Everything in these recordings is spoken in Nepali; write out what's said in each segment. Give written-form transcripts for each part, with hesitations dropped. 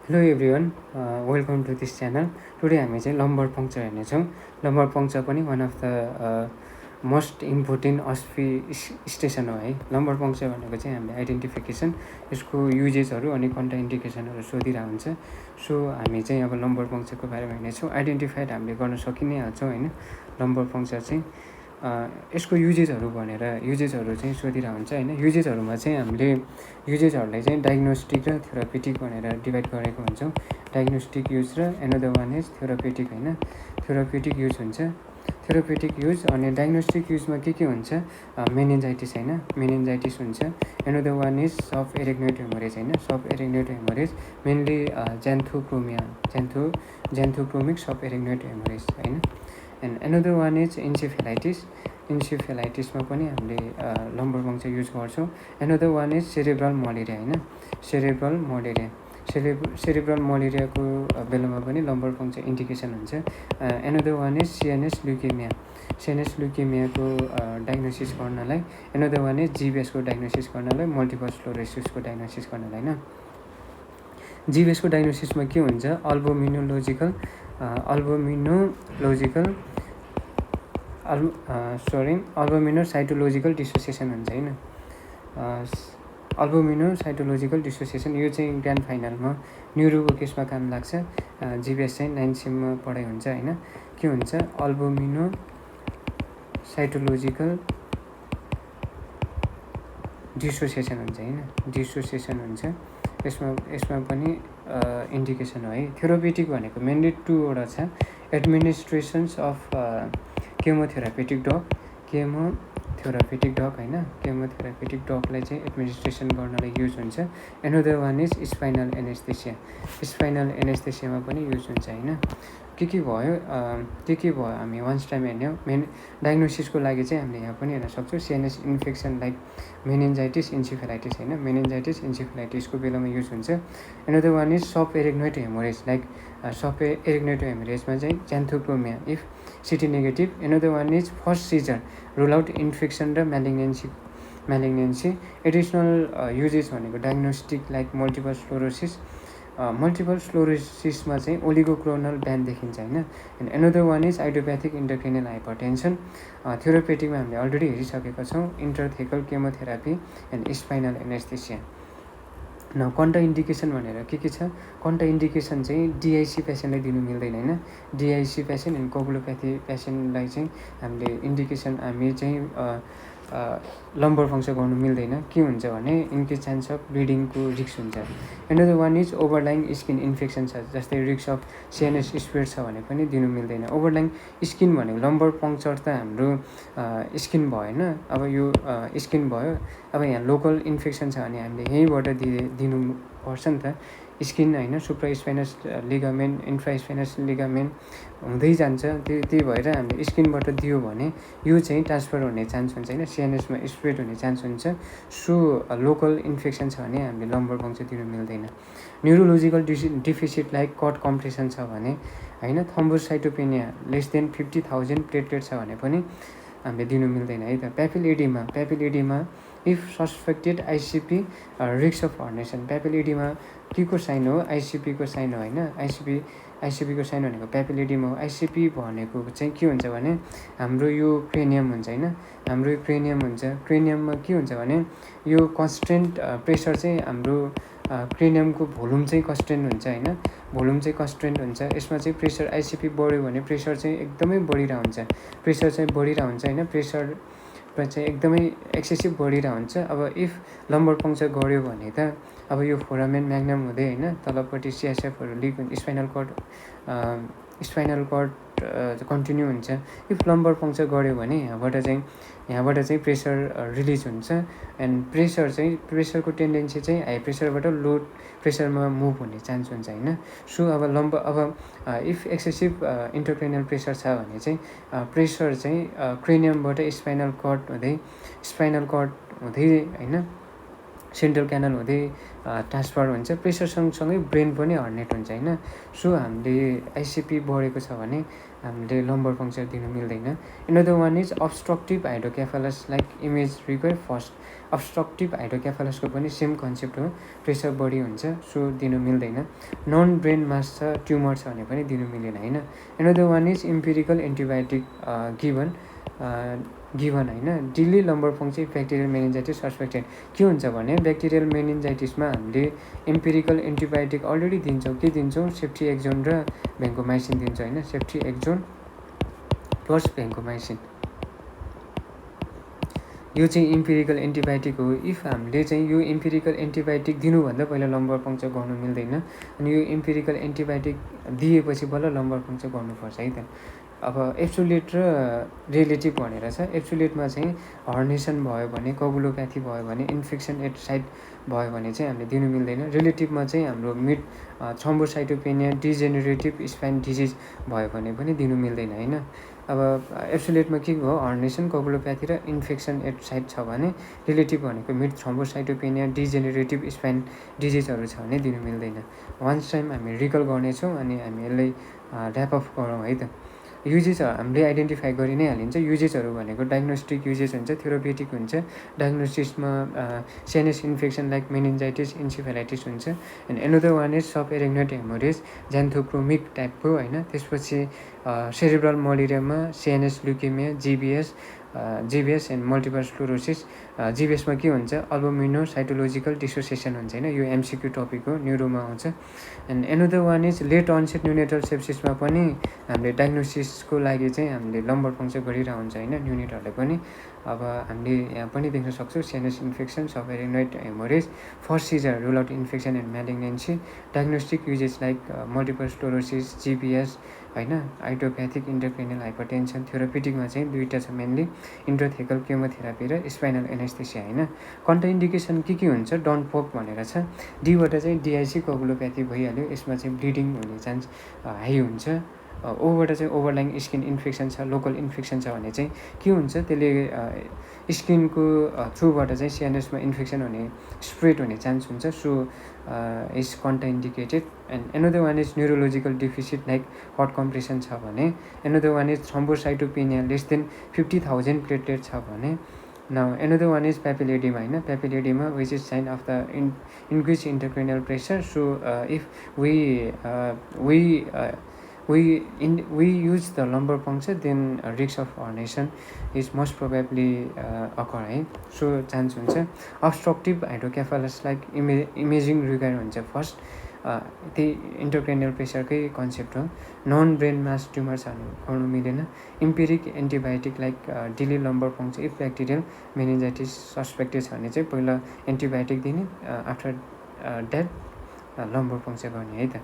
Hello everyone, welcome to this channel. Today हामी चाहिँ लम्बर पङ्क्चर हेर्नेछौँ. लम्बर पङ्क्चर पनि one of the most important aspiration हो है. लम्बर पङ्क्चर भनेको चाहिँ हामीले आइडेन्टिफिकेसन, यसको युजेसहरू अनि कन्ट्रा इन्डिकेसनहरू सोधिरहेको हुन्छ. सो हामी चाहिँ अब लम्बर पङ्क्चरको बारेमा हेर्नेछौँ. आइडेन्टिफाइड हामीले गर्न सकि नै हाल्छौँ होइन. लम्बर पङ्क्चर चाहिँ यसको युजेसहरू चाहिँ सोधिरहेको हुन्छ होइन. युजेसहरूमा चाहिँ हामीले युजेसहरूलाई चाहिँ डायग्नोस्टिक र थेरापेटिक भनेर डिभाइड गरेको हुन्छौँ. डायग्नोस्टिक युज र एनदर वान इज थेरापेटिक होइन. थेरापेटिक युज हुन्छ. थेरापेटिक युज अनि डायग्नोस्टिक युजमा के हुन्छ, मेनिन्जाइटिस होइन, मेनिन्जाइटिस हुन्छ. Another one is sub arachnoid haemorrhage होइन. सब एरेक्नोइड हेमोरेज मेनली ज्यान्थोक्रोमिक सब एरेक्नोइड हेमोरेज होइन. एन्ड एनदर वान इज इन्सेफेलाइटिसमा पनि हामीले लम्बर पङ्क्चर युज गर्छौँ. Another one is cerebral malaria होइन. सेरेब्रल मलेरियाको बेलामा पनि लम्बर पङ्क्चर इन्डिकेसन हुन्छ. एनदर वान इज सिएनएस ल्युकेमियाको डायग्नोसिस गर्नलाई. एनदर वान इज जिबिएसको डायग्नोसिस गर्नलाई, मल्टिपल स्क्लेरोसिसको डायग्नोसिस गर्नलाई होइन. जिबिएसको डायग्नोसिसमा के हुन्छ, अल्बुमिनोसाइटोलोजिकल डिसोसिएसन हुन्छ होइन. अल्बुमिनोसाइटोलोजिकल डिसोसिएसन यो चाहिँ ग्रान्ड फाइनलमा न्युरोको केसमा काम लाग्छ. जिबिएस चाहिँ 9 सेममा पढाइ हुन्छ होइन. के हुन्छ, अल्बुमिनोसाइटोलोजिकल डिसोसिएसन हुन्छ होइन. डिसोसिएसन हुन्छ. यसमा पनि इन्डिकेसन हो है. थेरापेटिक भनेको मेनली 2वटा छ. एडमिनिस्ट्रेसन्स अफ केमोथेरापेटिक ड्रग होइन. केमोथेरापेटिक ड्रगलाई चाहिँ एडमिनिस्ट्रेसन गर्नलाई युज हुन्छ. एनदर वान इज स्पाइनल एनेस्थेसियामा पनि युज हुन्छ होइन. के भयो हामी वान्स टाइम हेर्ने हो. डायग्नोसिसको लागि चाहिँ हामीले यहाँ पनि हेर्न सक्छौँ. CNS infection like meningitis encephalitis होइन. मेनिन्जाइटिस इन्सेफेलाइटिसको बेलामा युज हुन्छ. Another one is sub arachnoid haemorrhage like sub arachnoid हेमोरेजमा चाहिँ xanthochromia if CT negative. Another one is first seizure rule out infection र म्यालिग्नेन्सी. एडिसनल युजेस भनेको डायग्नोस्टिक लाइक मल्टिपल स्क्लेरोसिसमा चाहिँ ओलिगोक्रोनल ब्यान्ड देखिन्छ होइन. And another one is idiopathic intracranial hypertension. थेरापेटिकमा हामीले अलरेडी हेरिसकेका छौँ. Intrathecal chemotherapy and spinal anaesthesia. न कन्ट्रा इन्डिकेसन भनेर के छ. कन्ट्रा इन्डिकेसन चाहिँ डिआइसी पेसेन्टलाई दिनु मिल्दैन होइन. डिआइसी पेसेन्ट एन्ड कोगुलोप्याथी पेसेन्टलाई चाहिँ हामी चाहिँ लम्बर पङ्क्चर गर्नु मिल्दैन. के हुन्छ भने इनकेस चान्स अफ ब्लिडिङको रिस्क हुन्छ. Another one is overlying skin infection छ, जस्तै रिस्क अफ सिएनएस स्प्रेड छ भने पनि दिनु मिल्दैन. ओभरलाइङ स्किन भनेको लम्बर पङ्क्चर त हाम्रो स्किन भयो होइन. अब यो स्किन भयो. अब यहाँ लोकल इन्फेक्सन छ भने हामीले यहीँबाट दिनुपर्छ नि त. स्किन होइन, सुप्रास्पाइनस लिगामेन्ट, इन्फ्रास्पाइनस लिगामेन्ट हुँदै जान्छ. त्यही भएर हामीले स्किनबाट दियो भने यो चाहिँ ट्रान्सफर हुने चान्स हुन्छ होइन. सिएनएसमा स्प्रेड हुने चान्स हुन्छ. सो लोकल इन्फेक्सन छ भने हामीले लम्बर पङ्क्चर दिनु मिल्दैन. Neurological deficit like cut compression छ भने होइन, थ्रोम्बोसाइटोपेनिया लेस देन 50,000 प्लेटलेट छ भने पनि हामीले दिनु मिल्दैन है त. प्यापिल if suspected ICP risk of herniation. Papilloedema के को साइन हो, आइसिपीको साइन हो होइन. आइसिपीको साइन भनेको प्यापिल एडिमा हो. आइसिपी भनेको चाहिँ के हुन्छ भने हाम्रो यो क्रेनियम हुन्छ होइन. हाम्रो यो क्रेनियम हुन्छ. क्रेनियममा के हुन्छ भने यो कन्सटेन्ट प्रेसर चाहिँ हाम्रो क्रेनियमको भोल्युम चाहिँ कन्सटेन्ट हुन्छ होइन. यसमा चाहिँ प्रेसर आइसिपी बढ्यो भने प्रेसर चाहिँ एकदमै बढिरहेको हुन्छ. होइन. प्रेसर चाहिँ एकदमै एक्सेसिभ बढिरहेको हुन्छ. अब इफ लम्बर पङ्क्चर गऱ्यो भने त अब यो फोरामेन म्याग्नम हुँदै होइन तलपट्टि सिएसएफहरू लिक हुन्छ, स्पाइनल कर्ड कन्टिन्यू हुन्छ. इफ लम्बर पङ्क्चर गऱ्यो भने यहाँबाट चाहिँ प्रेसर रिलिज हुन्छ. एन्ड प्रेसरको टेन्डेन्सी चाहिँ हाई प्रेसरबाट लो प्रेसरमा मुभ हुने चान्स हुन्छ होइन. सो अब इफ एक्सेसिभ इन्टरक्रेनियल प्रेसर छ भने चाहिँ प्रेसर चाहिँ क्रेनियमबाट स्पाइनल कर्ड हुँदै होइन सेन्ट्रल क्यानल हुँदै ट्रान्सफर हुन्छ, प्रेसर सँगसँगै ब्रेन पनि हर्नेट हुन्छ होइन। सो हामीले आइसिपी बढेको छ भने हामीले लम्बर पङ्क्चर दिनु मिल्दैन। Another one is obstructive hydrocephalus like image require first. Obstructive हाइड्रोकेफालसको पनि सेम कन्सेप्ट हो, प्रेसर बढी हुन्छ, सो दिनु मिल्दैन। नन ब्रेन मास छ, ट्युमर छ भने पनि दिनु मिलेन होइन। Another one is empirical antibiotic given होइन। डिली lumbar puncture bacterial meningitis suspected के हुन्छ भने ब्याक्टेरियल मेनिन्जाइटिसमा हामीले इम्पिरिकल एन्टिबायोटिक अलरेडी दिन्छौँ। के दिन्छौँ? सेफ्ट्रिएक्जोन र भेन्कोमाइसिन दिन्छौँ होइन। सेफ्ट्रिएक्जोन प्लस भेन्कोमाइसिन यो चाहिँ इम्पिरिकल एन्टिबायोटिक हो। इफ हामीले चाहिँ यो इम्पिरिकल एन्टिबायोटिक दिनुभन्दा पहिला लम्बर पङ्क्चर गर्नु मिल्दैन, अनि यो इम्पिरिकल एन्टिबायोटिक दिएपछि बल्ल लम्बर पङ्क्चर गर्नुपर्छ है त। अब एब्सोल्युट र रिलेटिभ भनेर छ। एब्सोल्युटमा चाहिँ हर्नेसन भयो भने, कोगुलोप्याथी भयो भने, इन्फेक्सन एट साइट भयो भने चाहिँ हामीले दिनु मिल्दैन। रिलेटिभमा चाहिँ हाम्रो मिड थ्रोम्बोसाइटोपेनिया डिजेनेरेटिभ स्पाइन डिजिज भयो भने पनि दिनु मिल्दैन होइन। अब एब्सोल्युटमा के भयो? हर्नेसन, कोगुलोप्याथी र इन्फेक्सन एट साइट छ भने, रिलेटिभ भनेको मिड थ्रोम्बोसाइटोपेनिया डिजेनेरेटिभ स्पाइन डिजिजहरू छ भने दिनु मिल्दैन। वान्स टाइम हामी रिकल गर्नेछौँ अनि हामी यसलाई ऱ्यापअप गरौँ है त। युजेस हामीले आइडेन्टिफाई गरि नै हालिन्छ। युजेसहरू भनेको डायग्नोस्टिक युजेस हुन्छ, थेरोपेटिक हुन्छ। डायग्नोसिसमा sinus infection like meningitis, encephalitis हुन्छ। And another one is sub arachnoid haemorrhage, xanthochromic टाइपको होइन। त्यसपछि सेरेब्रल मलेरियामा sinus leukaemia, GBS and multiple sclerosis. जिबिएसमा के हुन्छ? अल्बुमिनो साइटोलोजिकल डिसोसिएसन हुन्छ होइन। यो एमसिक्यू टपिक हो, न्युरोमा आउँछ। And another one is late onset neonatal सेप्सिसमा पनि हामीले डायग्नोसिसको लागि चाहिँ हामीले लम्बर पङ्क्चर गरिरहेको हुन्छ होइन, न्युनेटहरूले पनि। अब हामीले यहाँ पनि देख्न सक्छौँ sinus infection, sub arachnoid haemorrhage, first seizure rule out infection and malignancy. Diagnostic uses like multiple sclerosis, GBS होइन, आइडियोप्याथिक इन्टरक्रेनियल हाइपरटेन्सन। थेरोपेटिकमा चाहिँ दुईवटा छ मेनली, इन्ट्राथेकल केमोथेरापी र स्पाइनल एनेस्थेसिया होइन। कन्ट्राइन्डिकेसन के हुन्छ? डन्ट पोक भनेर छ। डीबाट चाहिँ डिआइसी कोगुलोप्याथी भइहाल्यो, यसमा चाहिँ ब्लिडिङ हुने चान्स हाई हुन्छ। ओबाट चाहिँ ओभरलाइङ स्किन इन्फेक्सन छ, लोकल इन्फेक्सन छ भने चाहिँ के हुन्छ? त्यसले स्किनको थ्रुबाट चाहिँ साइनसमा इन्फेक्सन हुने, स्प्रेड हुने चान्स हुन्छ। So is contraindicated. And another one is neurological deficit like hot compression छ भने। Another one is thrombocytopenia less than 50,000 platelet छ भने। Now another one is papilloedema होइन। Papilloedema which is sign of the increase intracranial pressure. So if we use the lumbar puncture, then risk of herniation is most probably occur है। सो चान्स हुन्छ। Obstructive hydrocephalus like imaging require हुन्छ फर्स्ट, त्यही इन्टरक्रेनियल प्रेसरकै कन्सेप्ट हो। नन ब्रेन मास ट्युमर छ भने गर्नु मिलेन। Empiric antibiotic like delay lumbar puncture if bacterial meningitis suspected छ भने चाहिँ पहिला एन्टिबायोटिक दिने, आफ्टर द्याट लम्बर पङ्क्चर गर्ने है त।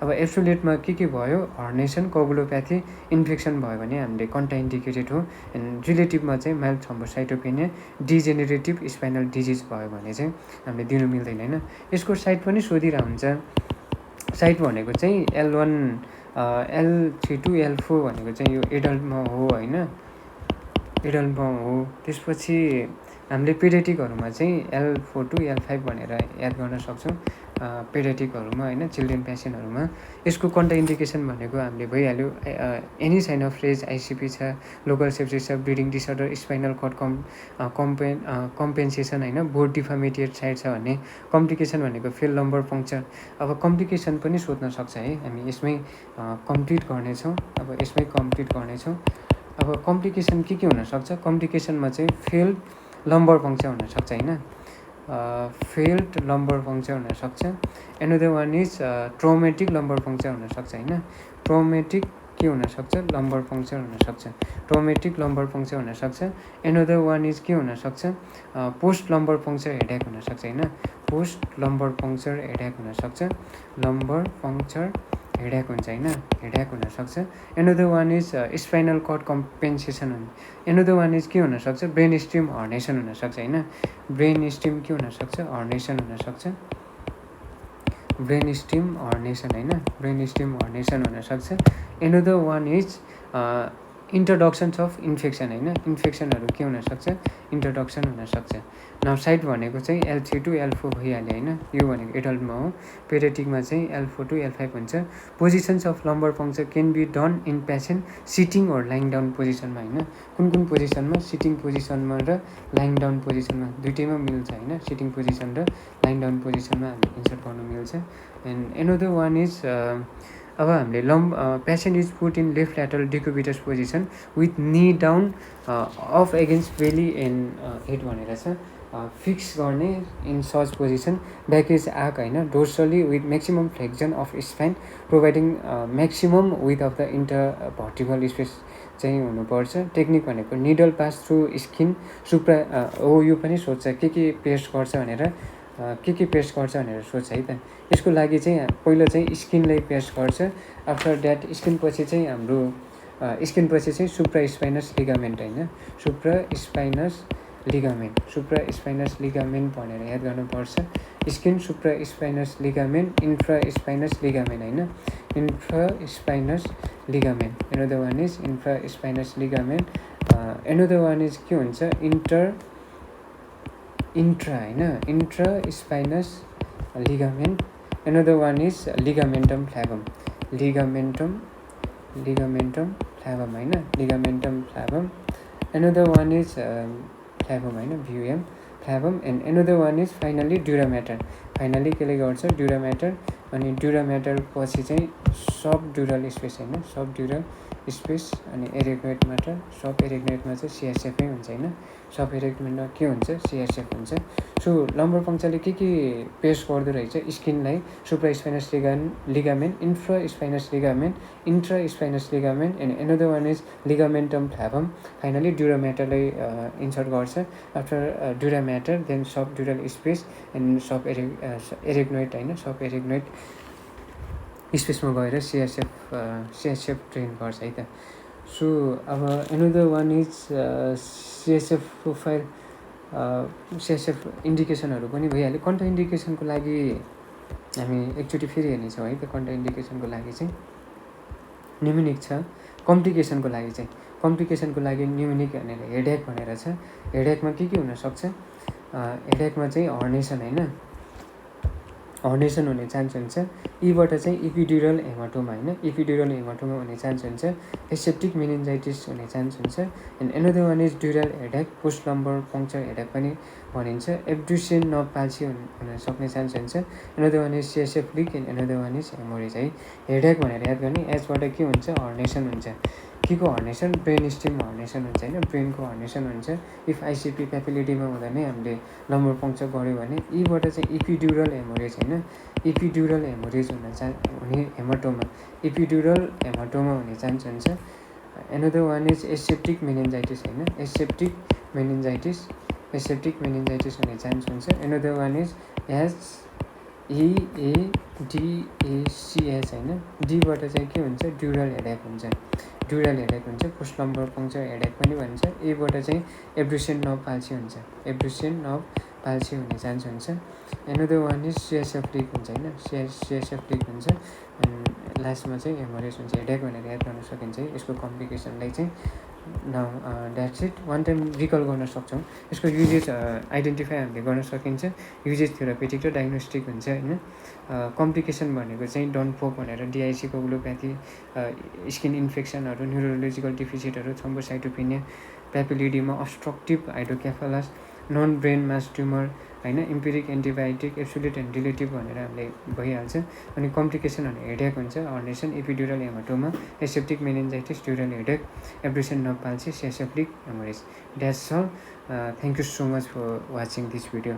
अब एब्सोल्युटमा के भयो? हर्नेसन, कोगुलोप्याथी, इन्फेक्सन भयो भने हामीले कन्ट्राइन्डिकेटेड हो। एन्ड रिलेटिभमा चाहिँ माइल्ड थ्रोम्बोसाइटोपेनिया, डिजेनेरेटिभ स्पाइनल डिजिज भयो भने चाहिँ हामीले दिनु मिल्दैन होइन। यसको साइट पनि सोधिरहेको हुन्छ। साइट भनेको चाहिँ L1, L3 to L4 भनेको चाहिँ यो एडल्टमा हो होइन, एडल्टमा हो। त्यसपछि हामीले पेडियाट्रिकहरूमा चाहिँ L4 to L5 भनेर याद गर्न सक्छौँ, पेडियाट्रिकहरूमा होइन, चिल्ड्रेन पेसेन्टहरूमा। यसको कन्ट्राइन्डिकेसन भनेको हामीले भइहाल्यो, एनी साइन अफ रेज आइसिपी छ, लोकल सेप्सिस छ, bleeding disorder, spinal cut compensation होइन, बोथ डिफर्मिटेड साइड छ भने। कम्प्लिकेसन भनेको फेल लम्बर पङ्क्चर। अब कम्प्लिकेसन पनि सोध्न सक्छ है, हामी यसमै कम्प्लिट गर्नेछौँ। अब कम्प्लिकेसन के हुनसक्छ? कम्प्लिकेसनमा चाहिँ फेल्ड लम्बर पङ्क्चर हुनसक्छ होइन, फेल्ड लम्बर पङ्क्चर हुनसक्छ। Another one is traumatic lumbar puncture हुनसक्छ होइन। ट्रोमेटिक के हुनसक्छ? लम्बर पङ्क्चर हुनसक्छ, ट्रोमेटिक लम्बर पङ्क्चर हुनसक्छ। एनदर वान इज के हुनसक्छ? पोस्ट लम्बर पङ्क्चर हेडेक हुनसक्छ होइन, पोस्ट लम्बर पङ्क्चर हेडेक हुनसक्छ, लम्बर पङ्क्चर हेडेक हुन्छ होइन, हेडेक हुनसक्छ। Another one is spinal cut compensation हुन्छ। एनदर वान इज के हुनसक्छ? ब्रेन स्ट्रिम हर्नेसन हुनसक्छ होइन, ब्रेन स्ट्रिम के हुनसक्छ? हर्नेसन हुनसक्छ, ब्रेन स्ट्रिम हर्नेसन होइन, ब्रेन स्ट्रिम हर्नेसन हुनसक्छ। Another one is introductions of infection होइन, इन्फेक्सनहरू के हुनसक्छ, इन्ट्रोडक्सन हुनसक्छ। नाउ साइट भनेको चाहिँ L3 to L4 भइहाल्यो होइन, यो भनेको एडल्टमा हो। पेडियाट्रिकमा चाहिँ L4 to L5 हुन्छ। Positions of lumbar puncture can be done in patient sitting or lying down पोजिसनमा होइन, कुन कुन पोजिसनमा, सिटिङ पोजिसनमा र लाइङ डाउन पोजिसनमा, दुइटैमा मिल्छ होइन, सिटिङ पोजिसन र लाइङ डाउन पोजिसनमा हामीले इन्सर्ट गर्नु मिल्छ। एन्ड एनदर वान इज अब हामीले patient is put in left lateral decubitus position with knee down of against belly and head भनेर छ। फिक्स गर्ने in such position, back is arch होइन, dorsally with maximum flexion of spine providing maximum width of the inter vertical space चाहिँ हुनुपर्छ। टेक्निक भनेको needle pass through skin supra हो, यो पनि सोध्छ के पेस्ट गर्छ भनेर, के पेस्ट गर्छ भनेर सोध्छ है त। यसको लागि चाहिँ पहिलो चाहिँ स्किनलाई पेस्ट गर्छ, आफ्टर द्याट स्किन पछि चाहिँ हाम्रो स्किन पछि चाहिँ सुप्रा स्पाइनस लिगामेन्ट होइन, सुप्रा स्पाइनस लिगामेन्ट भनेर याद गर्नुपर्छ। Skin, supra spinous ligament, infra spinous ligament होइन, infra spinous ligament. Another one is infra spinous ligament. Another one is के हुन्छ, इन्ट्रा होइन, intra spinous ligament. Another one is ligamentum flavum, ligamentum flavum होइन, ligamentum flavum. Another one is flavum होइन, भ्युएम flavum. And another one is finally dura mater, finally केले गर्छ ड्युराम्याटर। अनि ड्युराम्याटर पछि चाहिँ सब ड्युरल स्पेस होइन, सब ड्युरल स्पेस। अनि एरेग्नोइड म्याटर, सब एरेग्नोइडमा चाहिँ सिएसएफै हुन्छ होइन, सब एरेग्नोइडमा के हुन्छ, सिएसएफ हुन्छ। सो लम्बर पङ्क्चरले के पेस्ट गर्दो रहेछ, स्किनलाई सुप्रा spinous ligament, infra spinous ligament, intra spinous ligament. And another one is ligamentum flavum, finally ड्युराम्याटरलाई इन्सर्ट गर्छ। After dura mater then subdural space and subarachnoid होइन, सब एरेग्नोइड स्पेसमा गएर सिएसएफ ट्रेन गर्छ है त। सो अब एनदर वान इज सिएसएफ प्रोफाइल, सिएसएफ इन्डिकेसनहरू पनि भइहाल्यो। कन्ट्रा इन्डिकेसनको लागि हामी एकचोटि फेरि हेर्नेछौँ है त। कन्ट्रा इन्डिकेसनको लागि चाहिँ न्युमोनिक छ, कम्प्लिकेसनको लागि न्युमोनिक भनेर हेडेक भनेर छ। हेडेकमा के हुनसक्छ, हेडेकमा चाहिँ हर्नेसन होइन, हर्नेसन हुने चान्स हुन्छ। यीबाट चाहिँ इपिड्युरल हेमाटोमा होइन, इपिड्युरल हेमाटोमा हुने चान्स हुन्छ। एसेप्टिक मेनिन्जाइटिस हुने चान्स हुन्छ। And another one is dural headache, post lumbar puncture headache पनि भनिन्छ। एब्ड्युसेन नर्भ पाल्सी हुन सक्ने चान्स हुन्छ। Another one is CSF leak and another one is haemorrhage है। हेडेक भनेर याद गर्ने, एजबाट के हुन्छ, हर्नेसन हुन्छ। के को हर्नेसन, ब्रेन स्टिम हर्नेसन हुन्छ होइन, ब्रेनको हर्नेसन हुन्छ। इफ आइसिपी पेपिलिटीमा हुँदा नै हामीले लम्बर पङ्क्चर गऱ्यो भने यीबाट चाहिँ इपिड्युरल हेमोरेज होइन, इपिड्युरल हेमोरेज हुने हेमाटोमा, इपिड्युरल हेमाटोमा हुने चान्स हुन्छ। Another one is aseptic meningitis होइन, एसेप्टिक मेनिन्जाइटिस हुने चान्स हुन्छ। एनदर वान इज EADACS होइन, डीबाट चाहिँ के हुन्छ, ड्युरल हेडेक हुन्छ, पोस्ट लम्बर पङ्क्चर हेडेक पनि भन्छ। एबाट चाहिँ एब्ड्युसेन नर्भ पाल्सी हुन्छ, एब्ड्युसेन नर्भ पाल्सी हुने चान्स हुन्छ। Another one is CSF leak हुन्छ होइन, सिएसएफ लिक हुन्छ। अनि लास्टमा चाहिँ हेमोरेज हुन्छ। हेडेक भनेर याद गर्न सकिन्छ है यसको कम्प्लिकेसनलाई चाहिँ। Now that's it. One time recall गर्न सक्छौँ। यसको युजेस आइडेन्टिफाई हामीले गर्न सकिन्छ। युजेस थेरापेटिक र डायग्नोस्टिक हुन्छ होइन। कम्प्लिकेसन भनेको चाहिँ डनफोक भनेर, डिआइसी कोगुलोप्याथी, स्किन इन्फेक्सनहरू, न्युरोलोजिकल डिफिसिटहरू, thrombocytopenia, papilloedema, obstructive hydrocephalus, non brain mass tumour होइन, empiric antibiotic, absolute and relative भनेर हामीले भइहाल्छ। अनि कम्प्लिकेसन भने हेडेक हुन्छ, herniation, epidural haematoma, aseptic meningitis, dural headache, abducens nerve palsy, CSF leak, haemorrhage. That's all. Thank you so much for watching this video.